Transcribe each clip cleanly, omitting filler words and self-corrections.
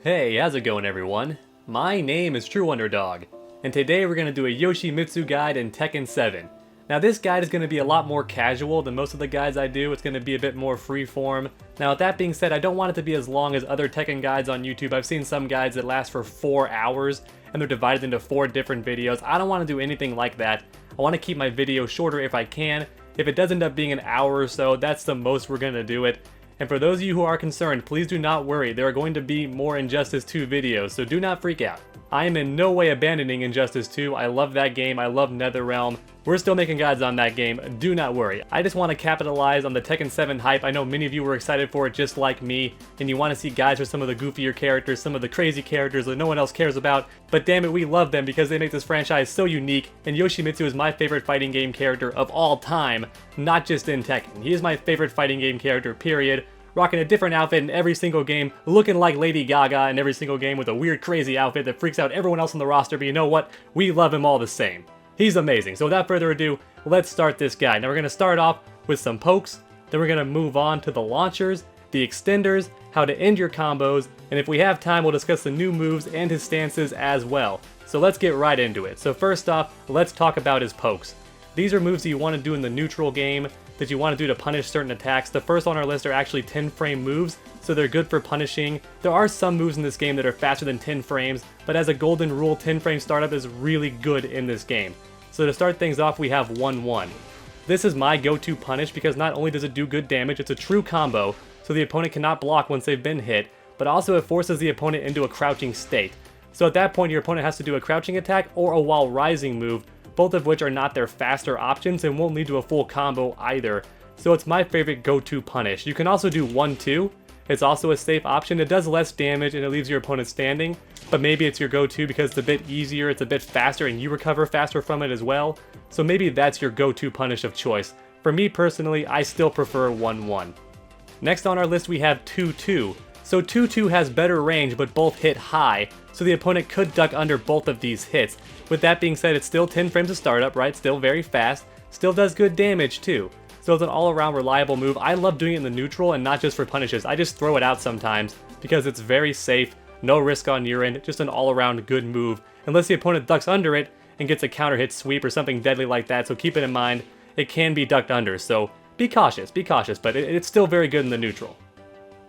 Hey, how's it going everyone? My name is True Underdog, and today we're going to do a Yoshimitsu guide in Tekken 7. Now this guide is going to be a lot more casual than most of the guides I do. It's going to be a bit more freeform. Now with that being said, I don't want it to be as long as other Tekken guides on YouTube. I've seen some guides that last for 4 hours, and they're divided into 4 different videos. I don't want to do anything like that. I want to keep my video shorter if I can. If it does end up being an hour or so, that's the most we're going to do it. And for those of you who are concerned, please do not worry, there are going to be more Injustice 2 videos, so do not freak out. I am in no way abandoning Injustice 2, I love that game, I love NetherRealm. We're still making guides on that game, do not worry. I just want to capitalize on the Tekken 7 hype. I know many of you were excited for it just like me, and you want to see guides for some of the goofier characters, some of the crazy characters that no one else cares about, but damn it, we love them because they make this franchise so unique, and Yoshimitsu is my favorite fighting game character of all time, not just in Tekken. He is my favorite fighting game character, period. Rocking a different outfit in every single game, looking like Lady Gaga in every single game with a weird crazy outfit that freaks out everyone else on the roster, but you know what? We love him all the same. He's amazing. So without further ado, let's start this guide. Now we're going to start off with some pokes, then we're going to move on to the launchers, the extenders, how to end your combos, and if we have time we'll discuss the new moves and his stances as well. So let's get right into it. So first off, let's talk about his pokes. These are moves that you want to do in the neutral game, that you want to do to punish certain attacks. The first on our list are actually 10 frame moves, so they're good for punishing. There are some moves in this game that are faster than 10 frames, but as a golden rule, 10 frame startup is really good in this game. So to start things off, we have 1-1. This is my go-to punish because not only does it do good damage, it's a true combo, so the opponent cannot block once they've been hit, but also it forces the opponent into a crouching state. So at that point, your opponent has to do a crouching attack or a while rising move, both of which are not their faster options and won't lead to a full combo either. So it's my favorite go-to punish. You can also do 1-2. It's also a safe option. It does less damage and it leaves your opponent standing, but maybe it's your go-to because it's a bit easier, it's a bit faster, and you recover faster from it as well. So maybe that's your go-to punish of choice. For me personally, I still prefer 1-1. Next on our list we have 2-2. So 2-2 has better range, but both hit high, so the opponent could duck under both of these hits. With that being said, it's still 10 frames of startup, right? Still very fast, still does good damage too. So it's an all-around reliable move. I love doing it in the neutral and not just for punishes. I just throw it out sometimes because it's very safe, no risk on your end, just an all-around good move. Unless the opponent ducks under it and gets a counter hit sweep or something deadly like that, so keep it in mind, it can be ducked under, so be cautious, but it's still very good in the neutral.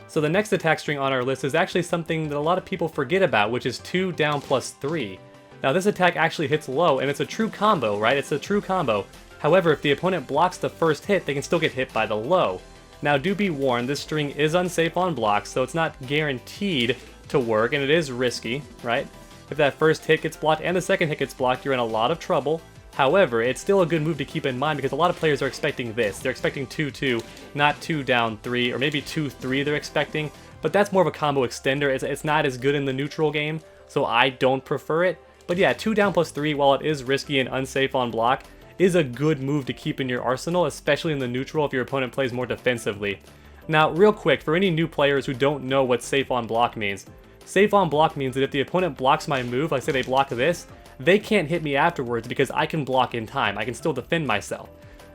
So the next attack string on our list is actually something that a lot of people forget about, which is 2 down plus 3. Now this attack actually hits low, and it's a true combo, right? It's a true combo. However, if the opponent blocks the first hit, they can still get hit by the low. Now do be warned, this string is unsafe on blocks, so it's not guaranteed to work, and it is risky, right? If that first hit gets blocked and the second hit gets blocked, you're in a lot of trouble. However, it's still a good move to keep in mind because a lot of players are expecting this. They're expecting 2-2, not 2 down 3, or maybe 2-3 they're expecting, but that's more of a combo extender. It's not as good in the neutral game, so I don't prefer it. But yeah, 2 down plus 3, while it is risky and unsafe on block, is a good move to keep in your arsenal, especially in the neutral if your opponent plays more defensively. Now, real quick, for any new players who don't know what safe on block means, safe on block means that if the opponent blocks my move, like say they block this, they can't hit me afterwards because I can block in time. I can still defend myself.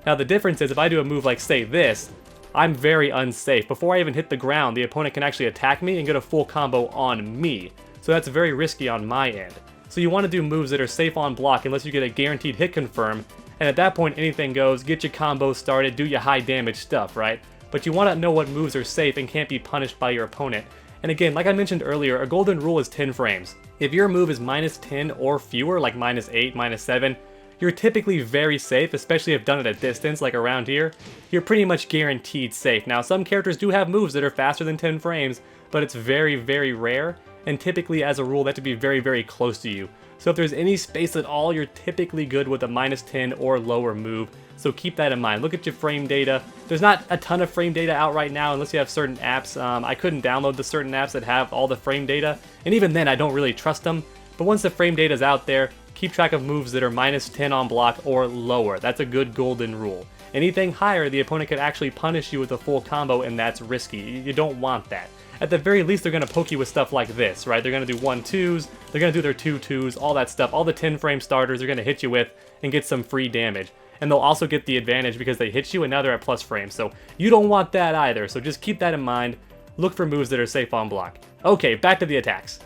Now the difference is if I do a move like say this, I'm very unsafe. Before I even hit the ground, the opponent can actually attack me and get a full combo on me. So that's very risky on my end. So you want to do moves that are safe on block unless you get a guaranteed hit confirm, and at that point anything goes, get your combos started, do your high damage stuff, right? But you want to know what moves are safe and can't be punished by your opponent. And again, like I mentioned earlier, a golden rule is 10 frames. If your move is -10 or fewer, like -8, -7, you're typically very safe, especially if done at a distance, like around here. You're pretty much guaranteed safe. Now, some characters do have moves that are faster than 10 frames, but it's very, very rare, and typically, as a rule, they have to be very, very close to you. So if there's any space at all, you're typically good with a -10 or lower move. So keep that in mind. Look at your frame data. There's not a ton of frame data out right now unless you have certain apps. I couldn't download the certain apps that have all the frame data, and even then I don't really trust them. But once the frame data is out there, keep track of moves that are -10 on block or lower. That's a good golden rule. Anything higher, the opponent could actually punish you with a full combo, and that's risky. You don't want that. At the very least, they're going to poke you with stuff like this, right? They're going to do 1-2s, they're going to do their 2-2s, all that stuff. All the 10 frame starters they're going to hit you with and get some free damage. And they'll also get the advantage because they hit you and now they're at plus frames. So you don't want that either, so just keep that in mind. look for moves that are safe on block. Okay, back to the attacks.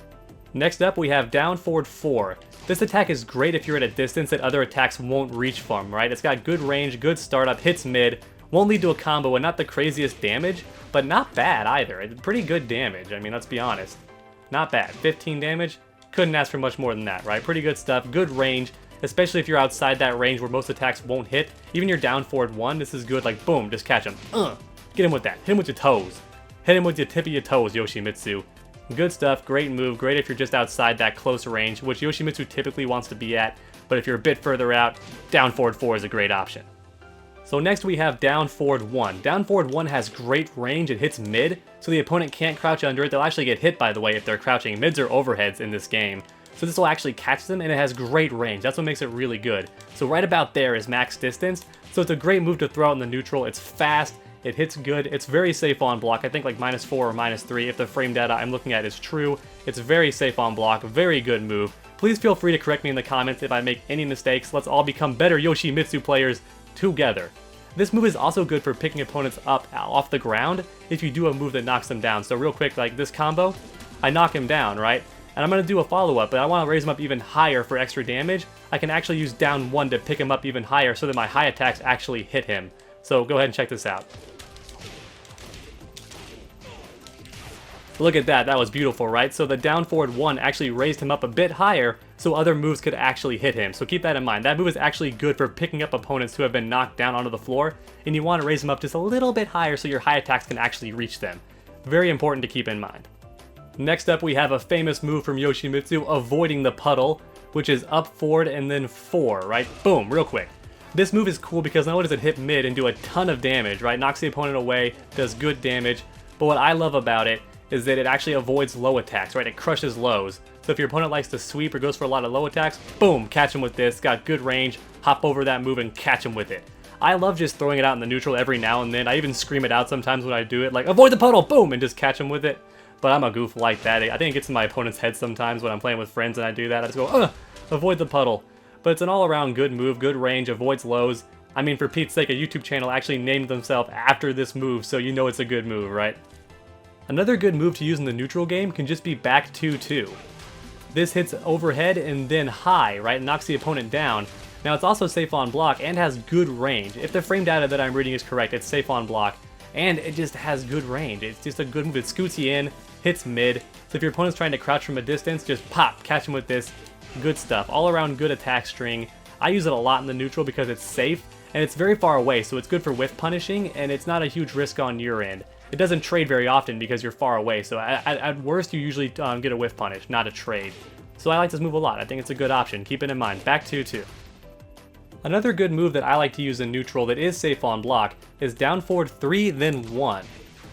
Next up, we have down forward 4. This attack is great if you're at a distance that other attacks won't reach from, right? It's got good range, good startup, hits mid, won't lead to a combo, and not the craziest damage, but not bad either. It's pretty good damage, I mean, let's be honest. Not bad. 15 damage? Couldn't ask for much more than that, right? Pretty good stuff, good range, especially if you're outside that range where most attacks won't hit. Even your down forward 1, this is good, like boom, just catch him. Get him with that. Hit him with your toes. Hit him with your tip of your toes, Yoshimitsu. Good stuff, great move, great if you're just outside that close range, which Yoshimitsu typically wants to be at, but if you're a bit further out, down forward 4 is a great option. So next we have down forward 1. Down forward 1 has great range, it hits mid, so the opponent can't crouch under it. They'll actually get hit, by the way, if they're crouching. Mids or overheads in this game. So this will actually catch them, and it has great range. That's what makes it really good. So right about there is max distance, so it's a great move to throw out in the neutral. It's fast, it hits good, it's very safe on block. I think like -4 or -3 if the frame data I'm looking at is true. It's very safe on block, very good move. Please feel free to correct me in the comments if I make any mistakes. Let's all become better Yoshimitsu players together. This move is also good for picking opponents up off the ground if you do a move that knocks them down. So real quick, like this combo, I knock him down, right? And I'm going to do a follow-up, but I want to raise him up even higher for extra damage. I can actually use down 1 to pick him up even higher so that my high attacks actually hit him. So go ahead and check this out. Look at that, that was beautiful, right? So the down forward 1 actually raised him up a bit higher so other moves could actually hit him. So keep that in mind. That move is actually good for picking up opponents who have been knocked down onto the floor, and you want to raise them up just a little bit higher so your high attacks can actually reach them. Very important to keep in mind. Next up we have a famous move from Yoshimitsu, avoiding the puddle, which is up forward and then 4, right? Boom, real quick. This move is cool because not only does it hit mid and do a ton of damage, right? Knocks the opponent away, does good damage, but what I love about it is that it actually avoids low attacks, right? It crushes lows. So if your opponent likes to sweep or goes for a lot of low attacks, boom, catch him with this. Got good range, hop over that move and catch him with it. I love just throwing it out in the neutral every now and then. I even scream it out sometimes when I do it, like, avoid the puddle, boom, and just catch him with it. But I'm a goof like that. I think it gets in my opponent's head sometimes when I'm playing with friends and I do that. I just go, avoid the puddle. But it's an all-around good move, good range, avoids lows. I mean, for Pete's sake, a YouTube channel actually named themselves after this move, so you know it's a good move, right? Another good move to use in the neutral game can just be back 2-2. This hits overhead and then high, right? Knocks the opponent down. Now it's also safe on block and has good range. If the frame data that I'm reading is correct, it's safe on block and it just has good range. It's just a good move. It scoots you in, hits mid. So if your opponent's trying to crouch from a distance, just pop, catch him with this. Good stuff. All around good attack string. I use it a lot in the neutral because it's safe and it's very far away, so it's good for whiff punishing and it's not a huge risk on your end. It doesn't trade very often because you're far away, so at worst you usually get a whiff punish, not a trade. So I like this move a lot. I think it's a good option. Keep it in mind. Back 2-2. Another good move that I like to use in neutral that is safe on block is down forward 3, then 1.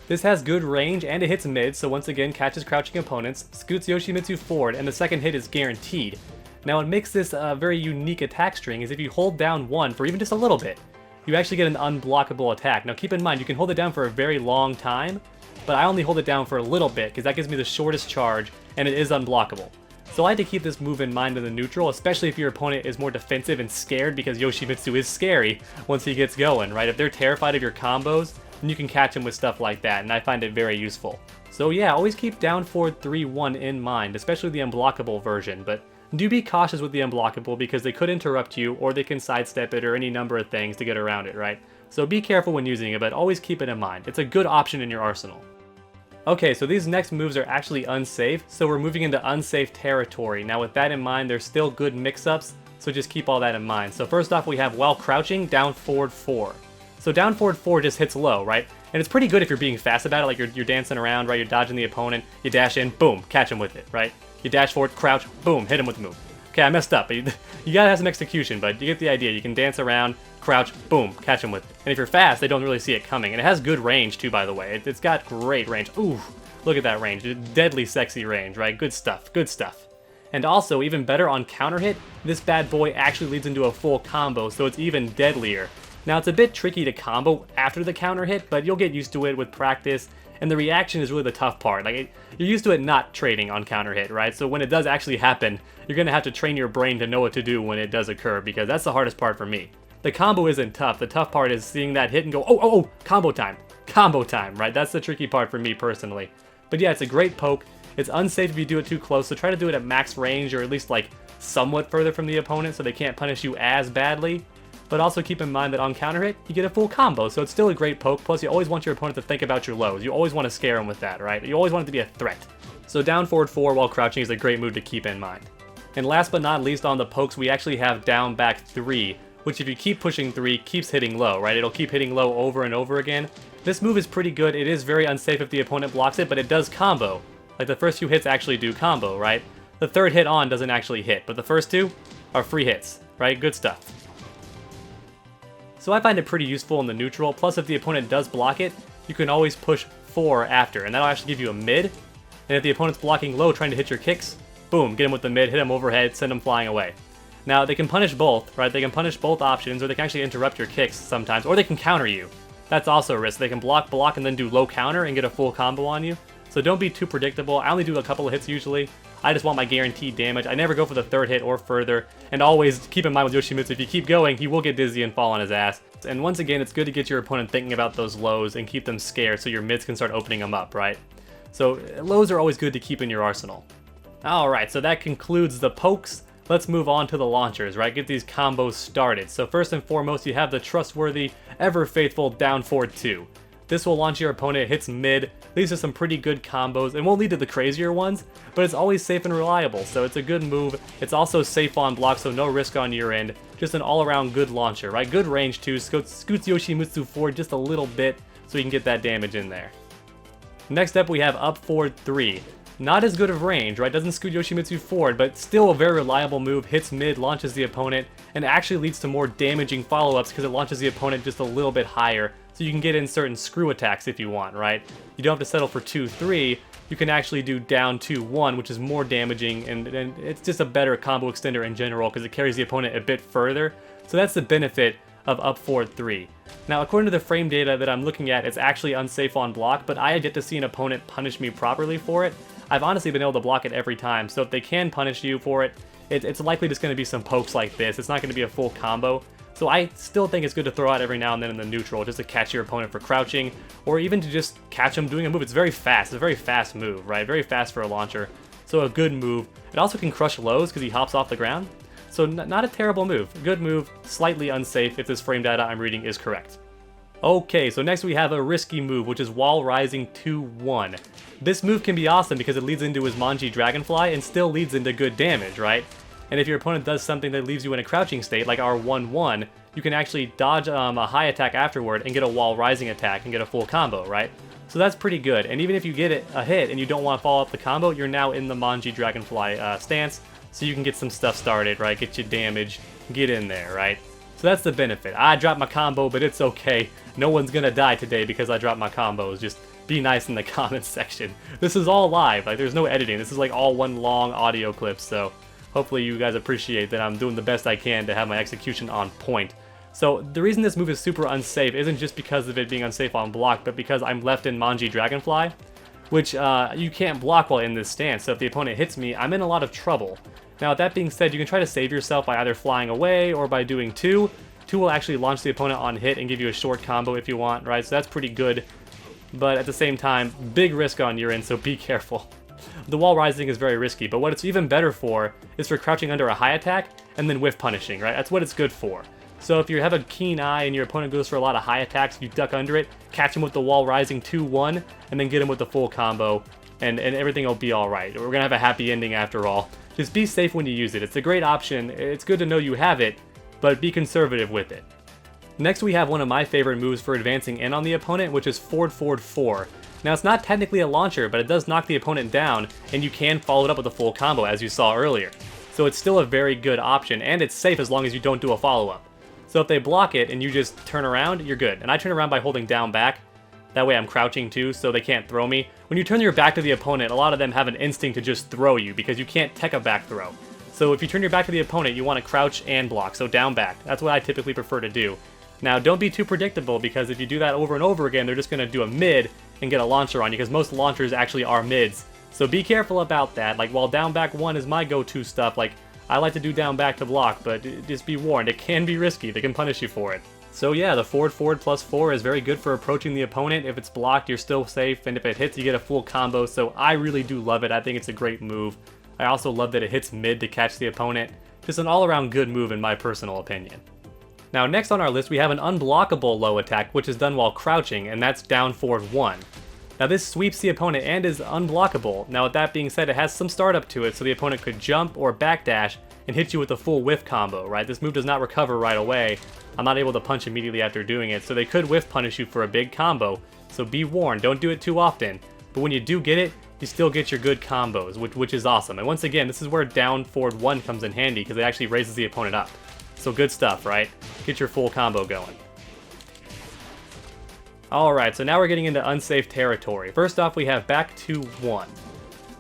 This has good range and it hits mid, so once again catches crouching opponents, scoots Yoshimitsu forward, and the second hit is guaranteed. Now what makes this a very unique attack string is if you hold down 1 for even just a little bit, you actually get an unblockable attack. Now keep in mind, you can hold it down for a very long time, but I only hold it down for a little bit because that gives me the shortest charge and it is unblockable. So I like to keep this move in mind in the neutral, especially if your opponent is more defensive and scared, because Yoshimitsu is scary once he gets going, right? If they're terrified of your combos, then you can catch him with stuff like that, and I find it very useful. So yeah, always keep down forward 3-1 in mind, especially the unblockable version, but do be cautious with the unblockable because they could interrupt you or they can sidestep it or any number of things to get around it, right? So be careful when using it, but always keep it in mind. It's a good option in your arsenal. Okay, so these next moves are actually unsafe, so we're moving into unsafe territory. Now with that in mind, there's still good mix-ups, so just keep all that in mind. So first off, we have while crouching, down forward 4. So down forward 4 just hits low, right? And it's pretty good if you're being fast about it, like you're dancing around, right? You're dodging the opponent, you dash in, boom, catch him with it, right? You dash forward, crouch, boom, hit him with the move. Okay, I messed up, but you gotta have some execution, but you get the idea. You can dance around, crouch, boom, catch him with it. And if you're fast, they don't really see it coming. And it has good range too, by the way. It's got great range. Ooh, look at that range. Deadly sexy range, right? Good stuff, good stuff. And also, even better on counter hit, this bad boy actually leads into a full combo, so it's even deadlier. Now, it's a bit tricky to combo after the counter hit, but you'll get used to it with practice. And the reaction is really the tough part. Like, you're used to it not trading on counter hit, right? So when it does actually happen, you're gonna have to train your brain to know what to do when it does occur, because that's the hardest part for me. The combo isn't tough. The tough part is seeing that hit and go, oh, combo time. combo time, right? That's the tricky part for me personally. But yeah, it's a great poke. It's unsafe if you do it too close, so try to do it at max range or at least like somewhat further from the opponent so they can't punish you as badly. But also keep in mind that on counter hit, you get a full combo, so it's still a great poke. Plus, you always want your opponent to think about your lows. You always want to scare him with that, right? You always want it to be a threat. So down forward 4 while crouching is a great move to keep in mind. And last but not least on the pokes, we actually have down back 3, which if you keep pushing 3, keeps hitting low, right? It'll keep hitting low over and over again. This move is pretty good. It is very unsafe if the opponent blocks it, but it does combo. Like the first few hits actually do combo, right? The third hit on doesn't actually hit, but the first 2 are free hits, right? Good stuff. So I find it pretty useful in the neutral, plus if the opponent does block it, you can always push 4 after, and that'll actually give you a mid. And if the opponent's blocking low trying to hit your kicks, boom, get him with the mid, hit him overhead, send him flying away. Now, they can punish both, right? They can punish both options, or they can actually interrupt your kicks sometimes, or they can counter you. That's also a risk. They can block, and then do low counter and get a full combo on you. So don't be too predictable. I only do a couple of hits usually. I just want my guaranteed damage. I never go for the third hit or further. And always keep in mind with Yoshimitsu, if you keep going, he will get dizzy and fall on his ass. And once again, it's good to get your opponent thinking about those lows and keep them scared so your mids can start opening them up, right? So lows are always good to keep in your arsenal. Alright, so that concludes the pokes. Let's move on to the launchers, right? Get these combos started. So first and foremost, you have the trustworthy, ever-faithful down forward 2. This will launch your opponent, hits mid, leads to some pretty good combos, and won't lead to the crazier ones, but it's always safe and reliable, so it's a good move. It's also safe on block, so no risk on your end. Just an all-around good launcher, right? Good range too, scoots Yoshimitsu forward just a little bit, so you can get that damage in there. Next up, we have up forward 3. Not as good of range, right? Doesn't scoot Yoshimitsu forward, but still a very reliable move. Hits mid, launches the opponent, and actually leads to more damaging follow-ups because it launches the opponent just a little bit higher, so you can get in certain screw attacks if you want, right? You don't have to settle for 2-3. You can actually do down 2-1, which is more damaging, and it's just a better combo extender in general because it carries the opponent a bit further. So that's the benefit of up forward 3. Now, according to the frame data that I'm looking at, it's actually unsafe on block, but I had yet to see an opponent punish me properly for it. I've honestly been able to block it every time, so if they can punish you for it, it's likely just going to be some pokes like this. It's not going to be a full combo. So I still think it's good to throw out every now and then in the neutral, just to catch your opponent for crouching, or even to just catch them doing a move. It's very fast. It's a very fast move, right? Very fast for a launcher. So a good move. It also can crush lows because he hops off the ground. So not a terrible move. Good move, slightly unsafe if this frame data I'm reading is correct. Okay, so next we have a risky move, which is wall rising 2-1. This move can be awesome because it leads into his Manji Dragonfly and still leads into good damage, right? And if your opponent does something that leaves you in a crouching state, like our 1-1, you can actually dodge a high attack afterward and get a wall rising attack and get a full combo, right? So that's pretty good. And even if you get a hit and you don't want to follow up the combo, you're now in the Manji Dragonfly stance, so you can get some stuff started, right? Get your damage, get in there, right? So that's the benefit. I dropped my combo, but it's okay. No one's gonna die today because I dropped my combos. Just be nice in the comments section. This is all live, like there's no editing. This is like all one long audio clip, so hopefully you guys appreciate that I'm doing the best I can to have my execution on point. So the reason this move is super unsafe isn't just because of it being unsafe on block, but because I'm left in Manji Dragonfly, which you can't block while in this stance, so if the opponent hits me, I'm in a lot of trouble. Now, that being said, you can try to save yourself by either flying away or by doing 2. 2 will actually launch the opponent on hit and give you a short combo if you want, right? So that's pretty good. But at the same time, big risk on your end, so be careful. The wall rising is very risky, but what it's even better for is for crouching under a high attack and then whiff punishing, right? That's what it's good for. So if you have a keen eye and your opponent goes for a lot of high attacks, you duck under it, catch him with the wall rising 2-1, and then get him with the full combo, and everything will be alright. We're gonna have a happy ending after all. Just be safe when you use it. It's a great option. It's good to know you have it, but be conservative with it. Next we have one of my favorite moves for advancing in on the opponent, which is forward 4. Now it's not technically a launcher, but it does knock the opponent down, and you can follow it up with a full combo as you saw earlier. So it's still a very good option, and it's safe as long as you don't do a follow-up. So if they block it and you just turn around, you're good. And I turn around by holding down back. That way I'm crouching too, so they can't throw me. When you turn your back to the opponent, a lot of them have an instinct to just throw you, because you can't tech a back throw. So if you turn your back to the opponent, you want to crouch and block, so down back. That's what I typically prefer to do. Now, don't be too predictable, because if you do that over and over again, they're just going to do a mid and get a launcher on you, because most launchers actually are mids. So be careful about that. Like, while down back 1 is my go-to stuff, like, I like to do down back to block, but just be warned, it can be risky. They can punish you for it. So yeah, the forward +4 is very good for approaching the opponent. If it's blocked, you're still safe, and if it hits, you get a full combo, so I really do love it. I think it's a great move. I also love that it hits mid to catch the opponent. Just an all-around good move in my personal opinion. Now next on our list we have an unblockable low attack, which is done while crouching, and that's down forward 1. Now this sweeps the opponent and is unblockable. Now with that being said, it has some startup to it, so the opponent could jump or backdash and hit you with a full whiff combo, right? This move does not recover right away. I'm not able to punch immediately after doing it, so they could whiff punish you for a big combo. So be warned, don't do it too often. But when you do get it, you still get your good combos, which is awesome. And once again, this is where down forward 1 comes in handy, because it actually raises the opponent up. So good stuff, right? Get your full combo going. Alright, so now we're getting into unsafe territory. First off, we have back 2-1.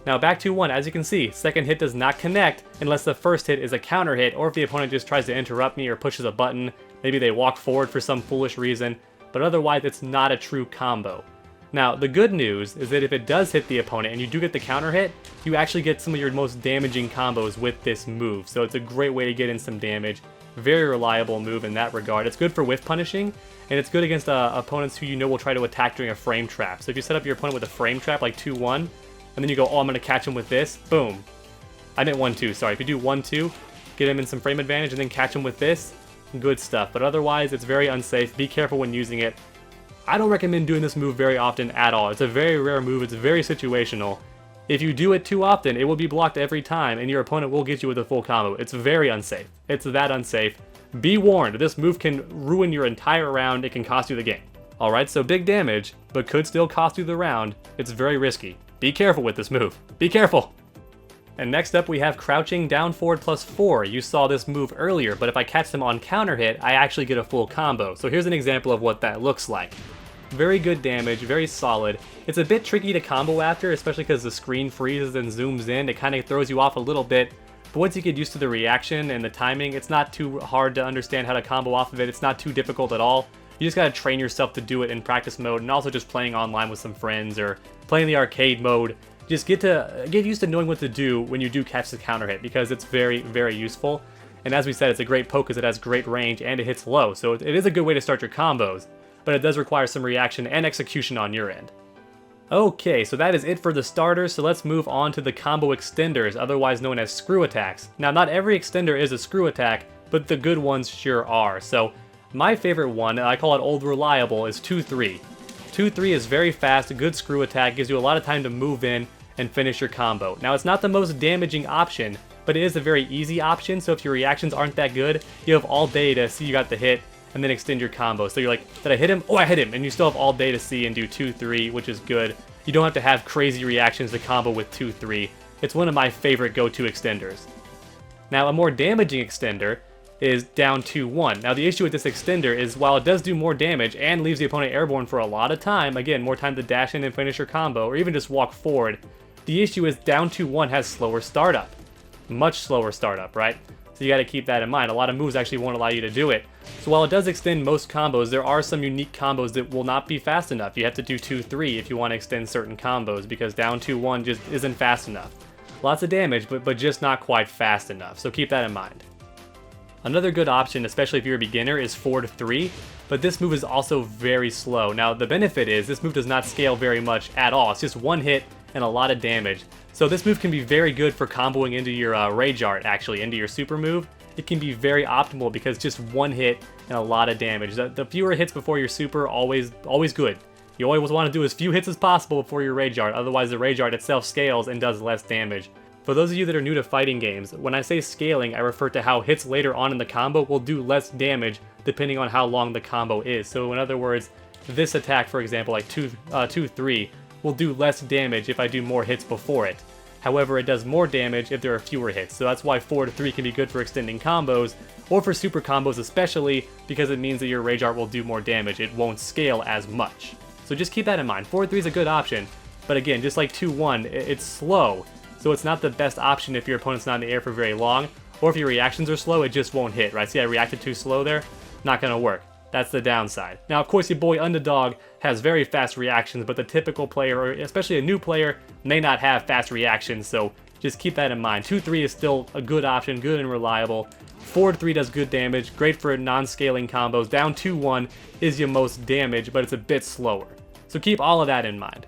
Now back 2-1, as you can see, second hit does not connect unless the first hit is a counter hit, or if the opponent just tries to interrupt me or pushes a button. Maybe they walk forward for some foolish reason, but otherwise it's not a true combo. Now, the good news is that if it does hit the opponent and you do get the counter hit, you actually get some of your most damaging combos with this move. So it's a great way to get in some damage. Very reliable move in that regard. It's good for whiff punishing, and it's good against opponents who you know will try to attack during a frame trap. So if you set up your opponent with a frame trap like 2-1, and then you go, oh, I'm going to catch him with this, boom. I meant 1-2, sorry. If you do 1-2, get him in some frame advantage and then catch him with this, good stuff. But otherwise, it's very unsafe. Be careful when using it. I don't recommend doing this move very often at all. It's a very rare move. It's very situational. If you do it too often, it will be blocked every time, and your opponent will get you with a full combo. It's very unsafe. It's that unsafe. Be warned, this move can ruin your entire round. It can cost you the game. Alright, so big damage, but could still cost you the round. It's very risky. Be careful with this move. Be careful! And next up we have crouching down forward +4. You saw this move earlier, but if I catch them on counter hit, I actually get a full combo. So here's an example of what that looks like. Very good damage, very solid. It's a bit tricky to combo after, especially because the screen freezes and zooms in. It kind of throws you off a little bit. But once you get used to the reaction and the timing, it's not too hard to understand how to combo off of it. It's not too difficult at all. You just gotta train yourself to do it in practice mode, and also just playing online with some friends or playing the arcade mode. Just get used to knowing what to do when you do catch the counter hit, because it's very, very useful. And as we said, it's a great poke because it has great range and it hits low, so it is a good way to start your combos. But it does require some reaction and execution on your end. Okay, so that is it for the starters, so let's move on to the combo extenders, otherwise known as screw attacks. Now, not every extender is a screw attack, but the good ones sure are. So, my favorite one, I call it Old Reliable, is 2-3. 2-3 is very fast, a good screw attack, gives you a lot of time to move in and finish your combo. Now, it's not the most damaging option, but it is a very easy option, so if your reactions aren't that good, you have all day to see you got the hit, and then extend your combo. So you're like, did I hit him? Oh, I hit him! And you still have all day to see and do 2-3, which is good. You don't have to have crazy reactions to combo with 2-3. It's one of my favorite go-to extenders. Now, a more damaging extender is down 2-1. Now, the issue with this extender is while it does do more damage and leaves the opponent airborne for a lot of time, again, more time to dash in and finish your combo, or even just walk forward, the issue is down 2-1 has slower startup. Much slower startup, right? So you gotta keep that in mind. A lot of moves actually won't allow you to do it. So while it does extend most combos, there are some unique combos that will not be fast enough. You have to do 2-3 if you want to extend certain combos, because down 2-1 just isn't fast enough. Lots of damage, but just not quite fast enough, so keep that in mind. Another good option, especially if you're a beginner, is 4-3, but this move is also very slow. Now, the benefit is this move does not scale very much at all. It's just one hit and a lot of damage. So this move can be very good for comboing into your Rage Art, actually, into your super move. It can be very optimal because just one hit and a lot of damage. The fewer hits before your super, always good. You always want to do as few hits as possible before your Rage Art, otherwise the Rage Art itself scales and does less damage. For those of you that are new to fighting games, when I say scaling, I refer to how hits later on in the combo will do less damage depending on how long the combo is. So in other words, this attack, for example, like 2-3, will do less damage if I do more hits before it. However, it does more damage if there are fewer hits, so that's why 4-3 can be good for extending combos, or for super combos especially, because it means that your Rage Art will do more damage. It won't scale as much. So just keep that in mind. 4-3 is a good option, but again, just like 2-1, it's slow, so it's not the best option if your opponent's not in the air for very long, or if your reactions are slow, it just won't hit, right? See, I reacted too slow there? Not gonna work. That's the downside. Now, of course, your boy Underdog has very fast reactions, but the typical player, or especially a new player, may not have fast reactions, so Just keep that in mind. 2-3 is still a good option, good and reliable. Forward 3 does good damage, great for non-scaling combos. Down 2-1 is your most damage, but it's a bit slower. So keep all of that in mind.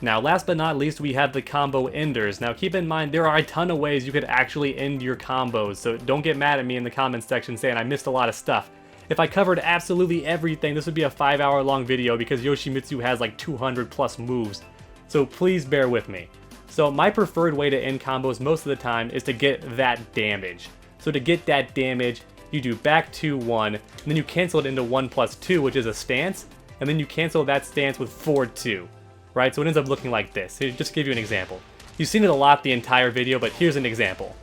Now, last but not least, we have the combo enders. Now, keep in mind, there are a ton of ways you could actually end your combos, so don't get mad at me in the comments section saying I missed a lot of stuff. If I covered absolutely everything, this would be a 5-hour long video because Yoshimitsu has like 200 plus moves. So please bear with me. So my preferred way to end combos most of the time is to get that damage. So to get that damage, you do back 2-1, and then you cancel it into 1+2, which is a stance, and then you cancel that stance with forward 2. Right, so it ends up looking like this. Here, just to give you an example. You've seen it a lot the entire video, but here's an example.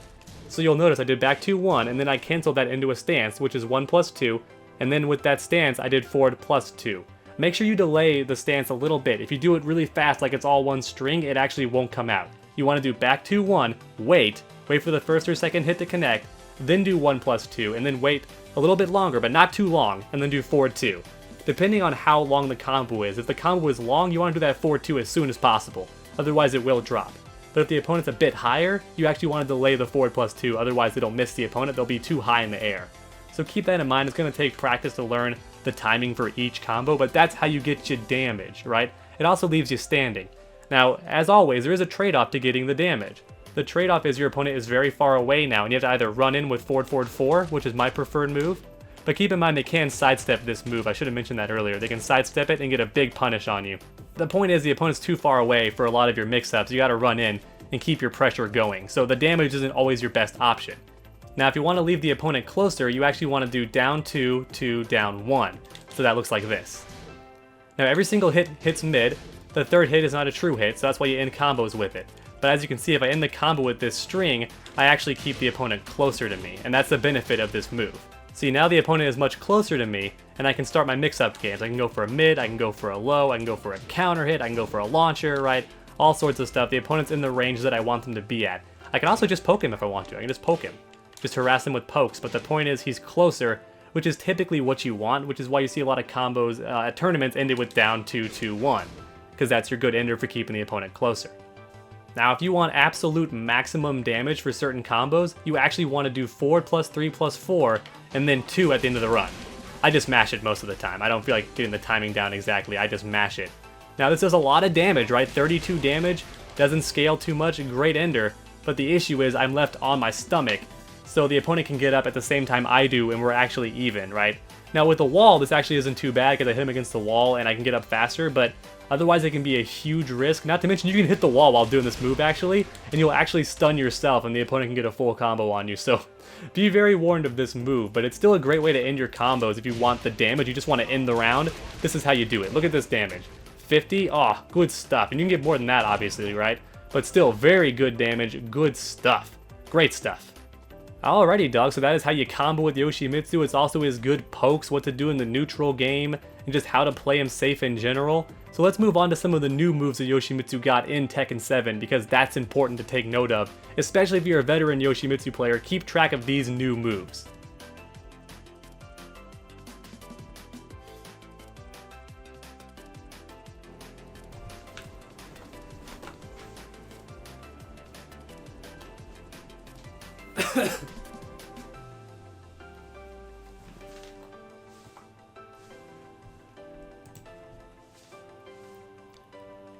So you'll notice I did back 2-1, and then I canceled that into a stance, which is 1+2, and then with that stance, I did forward +2. Make sure you delay the stance a little bit. If you do it really fast, like it's all one string, it actually won't come out. You want to do back 2-1, wait for the first or second hit to connect, then do 1+2, and then wait a little bit longer, but not too long, and then do forward 2. Depending on how long the combo is. If the combo is long, you want to do that forward 2 as soon as possible. Otherwise, it will drop. But if the opponent's a bit higher, you actually want to delay the forward +2. Otherwise, it'll miss the opponent. They'll be too high in the air. So keep that in mind. It's going to take practice to learn the timing for each combo, but that's how you get your damage, right? It also leaves you standing. Now, as always, there is a trade-off to getting the damage. The trade-off is your opponent is very far away now, and you have to either run in with forward 4, which is my preferred move. But keep in mind they can sidestep this move. I should have mentioned that earlier. They can sidestep it and get a big punish on you. The point is the opponent's too far away for a lot of your mix-ups. You gotta run in and keep your pressure going. So the damage isn't always your best option. Now if you want to leave the opponent closer, you actually want to do down 2 to down 1. So that looks like this. Now every single hit hits mid. The third hit is not a true hit, so that's why you end combos with it. But as you can see, if I end the combo with this string, I actually keep the opponent closer to me. And that's the benefit of this move. See, now the opponent is much closer to me, and I can start my mix-up games. I can go for a mid, I can go for a low, I can go for a counter hit, I can go for a launcher, right? All sorts of stuff. The opponent's in the range that I want them to be at. I can also just poke him if I want to. I can just poke him. Just harass him with pokes, but the point is he's closer, which is typically what you want, which is why you see a lot of combos at tournaments ended with down 2-1, because that's your good ender for keeping the opponent closer. Now, if you want absolute maximum damage for certain combos, you actually want to do forward +3/+4, and then 2 at the end of the run. I just mash it most of the time. I don't feel like getting the timing down exactly. I just mash it. Now, this does a lot of damage, right? 32 damage, doesn't scale too much, great ender, but the issue is I'm left on my stomach, so the opponent can get up at the same time I do, and we're actually even, right? Now, with the wall, this actually isn't too bad because I hit him against the wall and I can get up faster, but otherwise it can be a huge risk. Not to mention you can hit the wall while doing this move actually, and you'll actually stun yourself and the opponent can get a full combo on you. So be very warned of this move, but it's still a great way to end your combos if you want the damage. You just want to end the round. This is how you do it. Look at this damage. 50? Oh, good stuff. And you can get more than that obviously, right? But still, very good damage, good stuff. Great stuff. Alrighty, dog, so that is how you combo with Yoshimitsu. It's also his good pokes, what to do in the neutral game, and just how to play him safe in general. So let's move on to some of the new moves that Yoshimitsu got in Tekken 7, because that's important to take note of. Especially if you're a veteran Yoshimitsu player, keep track of these new moves.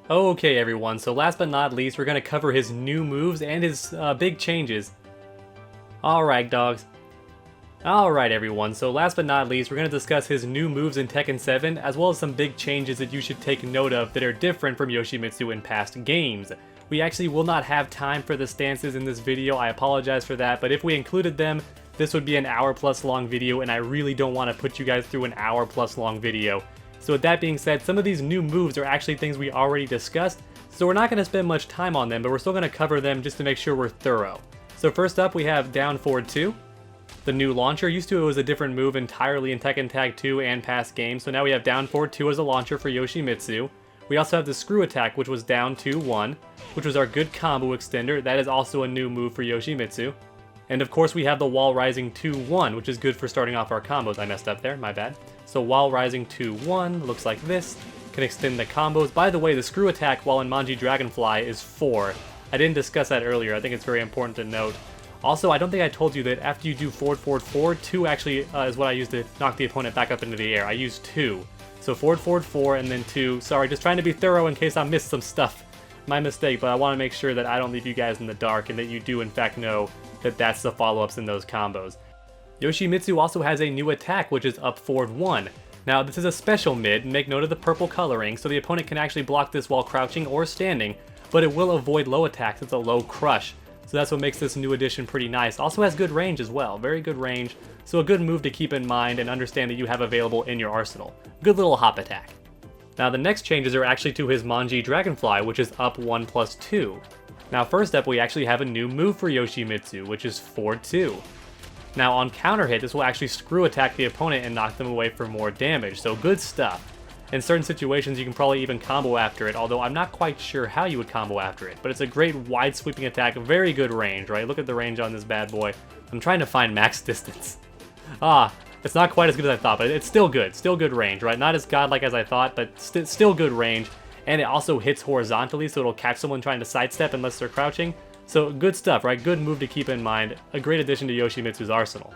Okay everyone, so last but not least, we're going to cover his new moves and his big changes. Alright dogs. Alright everyone, so last but not least, we're going to discuss his new moves in Tekken 7, as well as some big changes that you should take note of that are different from Yoshimitsu in past games. We actually will not have time for the stances in this video, I apologize for that, but if we included them, this would be an hour-plus long video, and I really don't want to put you guys through an hour-plus long video. So with that being said, some of these new moves are actually things we already discussed, so we're not going to spend much time on them, but we're still going to cover them just to make sure we're thorough. So first up, we have down forward 2. The new launcher. Used to it was a different move entirely in Tekken Tag 2 and past games, so now we have down forward 2 as a launcher for Yoshimitsu. We also have the screw attack, which was down 2-1, which was our good combo extender. That is also a new move for Yoshimitsu. And of course we have the wall rising 2-1, which is good for starting off our combos. I messed up there, my bad. So wall rising 2-1 looks like this. Can extend the combos. By the way, the screw attack while in Manji Dragonfly is 4. I didn't discuss that earlier. I think it's very important to note. Also, I don't think I told you that after you do forward, forward, forward, 2 actually is what I use to knock the opponent back up into the air. I use 2. So forward, forward, 4, and then 2. Sorry, just trying to be thorough in case I missed some stuff. My mistake, but I want to make sure that I don't leave you guys in the dark and that you do in fact know that that's the follow-ups in those combos. Yoshimitsu also has a new attack, which is up forward 1. Now, this is a special mid, make note of the purple coloring, so the opponent can actually block this while crouching or standing, but it will avoid low attacks. It's a low crush. So that's what makes this new addition pretty nice. Also has good range as well, very good range. So a good move to keep in mind and understand that you have available in your arsenal. Good little hop attack. Now the next changes are actually to his Manji Dragonfly, which is up 1+2. Now first up we actually have a new move for Yoshimitsu, which is forward 2. Now on counter hit, this will actually screw attack the opponent and knock them away for more damage, so good stuff. In certain situations you can probably even combo after it, although I'm not quite sure how you would combo after it. But it's a great wide sweeping attack, very good range, right? Look at the range on this bad boy. I'm trying to find max distance. It's not quite as good as I thought, but it's still good range, right? Not as godlike as I thought, but still good range. And it also hits horizontally, so it'll catch someone trying to sidestep unless they're crouching. So good stuff, right? Good move to keep in mind. A great addition to Yoshimitsu's arsenal.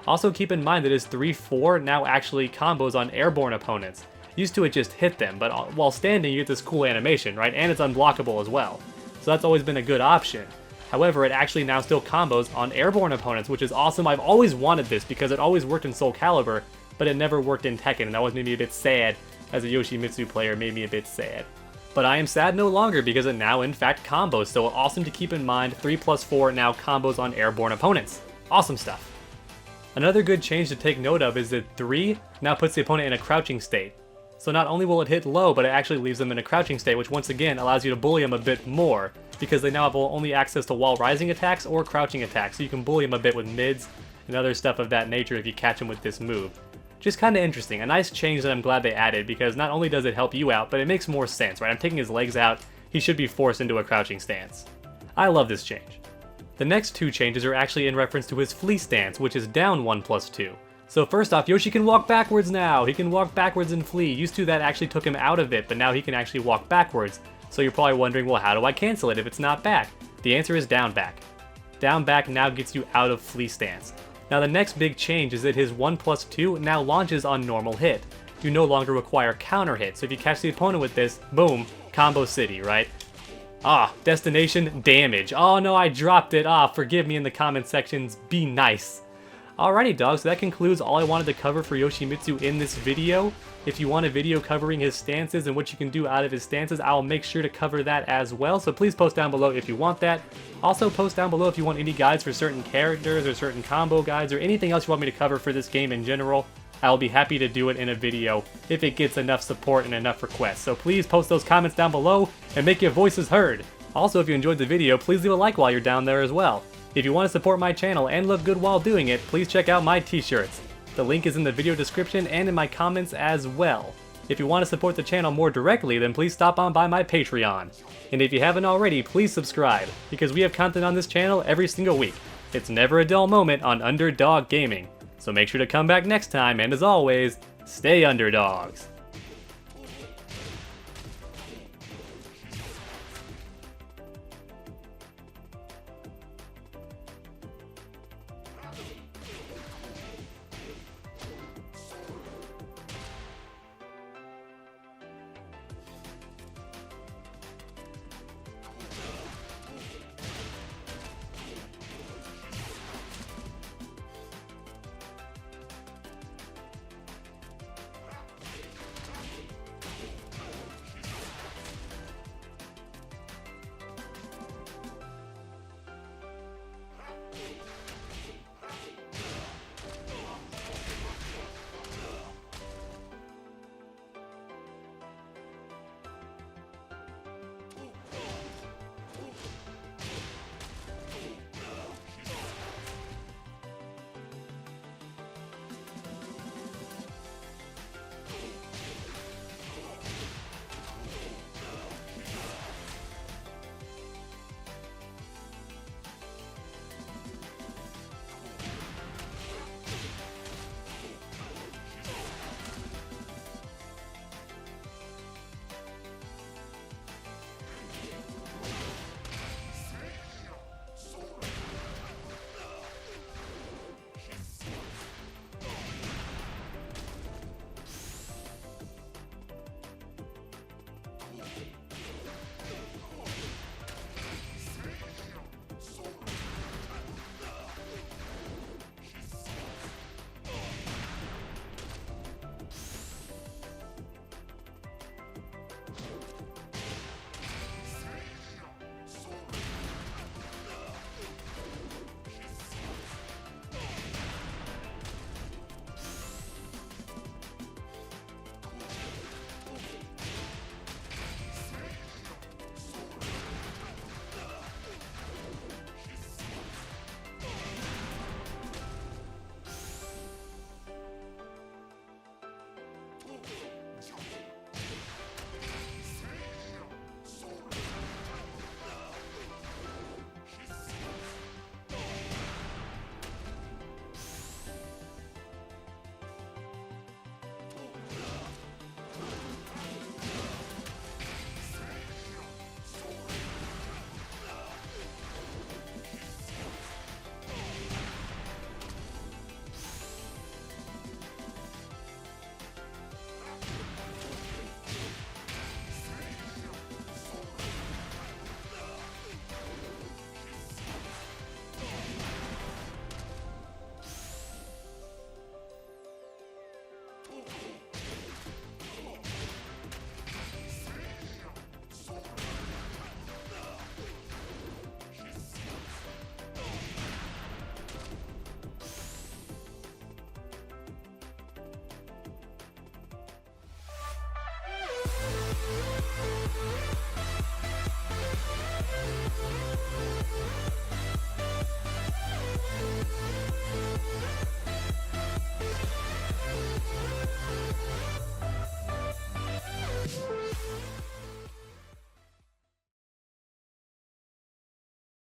Also keep in mind that his 3-4 now actually combos on airborne opponents. Used to it just hit them, but while standing you get this cool animation, right? And it's unblockable as well. So that's always been a good option. However, it actually now still combos on airborne opponents, which is awesome. I've always wanted this because it always worked in Soul Calibur, but it never worked in Tekken, and that was made me a bit sad. As a Yoshimitsu player, made me a bit sad. But I am sad no longer because it now in fact combos, so awesome to keep in mind. 3+4 now combos on airborne opponents. Awesome stuff. Another good change to take note of is that 3 now puts the opponent in a crouching state. So not only will it hit low, but it actually leaves them in a crouching state, which once again allows you to bully them a bit more, because they now have only access to wall rising attacks or crouching attacks, so you can bully them a bit with mids and other stuff of that nature if you catch them with this move. Just kind of interesting, a nice change that I'm glad they added, because not only does it help you out, but it makes more sense, right? I'm taking his legs out, he should be forced into a crouching stance. I love this change. The next 2 changes are actually in reference to his flee stance, which is down 1+2. So first off, Yoshi can walk backwards now. He can walk backwards and flee. Used to that actually took him out of it, but now he can actually walk backwards. So you're probably wondering, well, how do I cancel it if it's not back? The answer is down back. Down back now gets you out of flee stance. Now the next big change is that his 1+2 now launches on normal hit. You no longer require counter hit, so if you catch the opponent with this, boom, combo city, right? Destination damage. Oh no, I dropped it. Forgive me in the comment sections, be nice. Alrighty dogs, so that concludes all I wanted to cover for Yoshimitsu in this video. If you want a video covering his stances and what you can do out of his stances, I'll make sure to cover that as well, so please post down below if you want that. Also post down below if you want any guides for certain characters or certain combo guides or anything else you want me to cover for this game in general. I'll be happy to do it in a video if it gets enough support and enough requests. So please post those comments down below and make your voices heard. Also, if you enjoyed the video, please leave a like while you're down there as well. If you want to support my channel and look good while doing it, please check out my t-shirts. The link is in the video description and in my comments as well. If you want to support the channel more directly, then please stop on by my Patreon. And if you haven't already, please subscribe, because we have content on this channel every single week. It's never a dull moment on Underdog Gaming. So make sure to come back next time, and as always, stay underdogs.